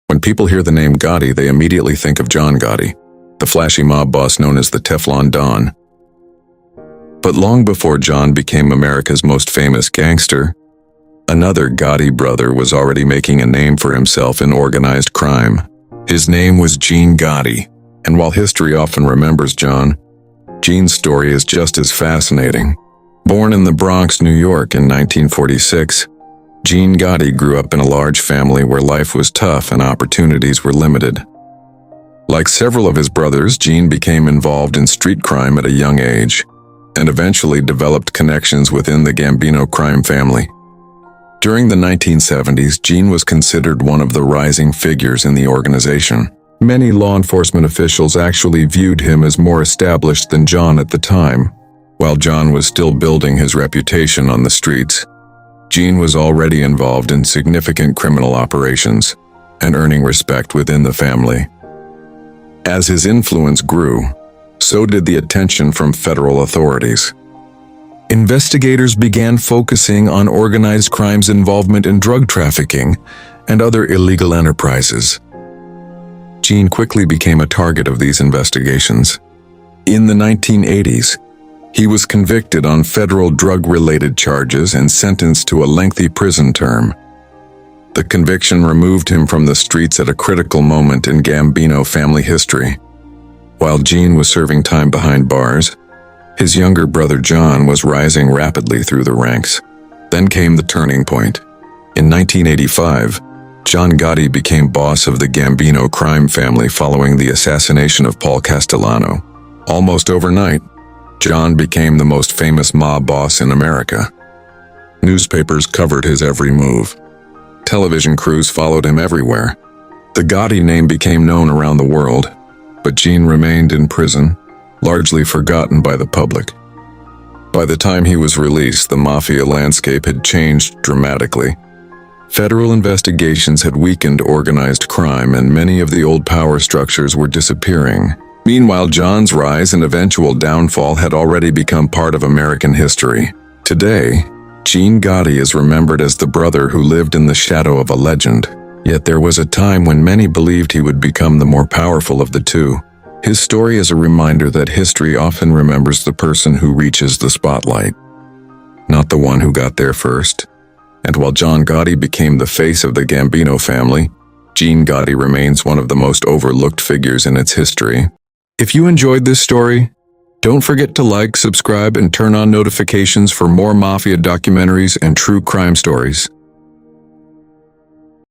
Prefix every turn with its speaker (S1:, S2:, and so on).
S1: When people hear the name Gotti, they immediately think of John Gotti, the flashy mob boss known as the Teflon Don. But long before John became America's most famous gangster, another Gotti brother was already making a name for himself in organized crime. His name was Gene Gotti, and while history often remembers John, Gene's story is just as fascinating. Born in the Bronx, New York in 1946, Gene Gotti grew up in a large family where life was tough and opportunities were limited. Like several of his brothers, Gene became involved in street crime at a young age, and eventually developed connections within the Gambino crime family. During the 1970s, Gene was considered one of the rising figures in the organization. Many law enforcement officials actually viewed him as more established than John at the time. While John was still building his reputation on the streets, Gene was already involved in significant criminal operations and earning respect within the family. As his influence grew, so did the attention from federal authorities. Investigators began focusing on organized crime's involvement in drug trafficking and other illegal enterprises. Gene quickly became a target of these investigations. In the 1980s, he was convicted on federal drug-related charges and sentenced to a lengthy prison term. The conviction removed him from the streets at a critical moment in Gambino family history. While Gene was serving time behind bars, his younger brother John was rising rapidly through the ranks. Then came the turning point. In 1985, John Gotti became boss of the Gambino crime family following the assassination of Paul Castellano. Almost overnight, John became the most famous mob boss in America. Newspapers covered his every move. Television crews followed him everywhere. The Gotti name became known around the world, but Gene remained in prison, largely forgotten by the public. By the time he was released, the mafia landscape had changed dramatically. Federal investigations had weakened organized crime, and many of the old power structures were disappearing. Meanwhile, John's rise and eventual downfall had already become part of American history. Today, Gene Gotti is remembered as the brother who lived in the shadow of a legend. Yet there was a time when many believed he would become the more powerful of the two. His story is a reminder that history often remembers the person who reaches the spotlight, not the one who got there first. And while John Gotti became the face of the Gambino family, Gene Gotti remains one of the most overlooked figures in its history. If you enjoyed this story, don't forget to like, subscribe, and turn on notifications for more mafia documentaries and true crime stories.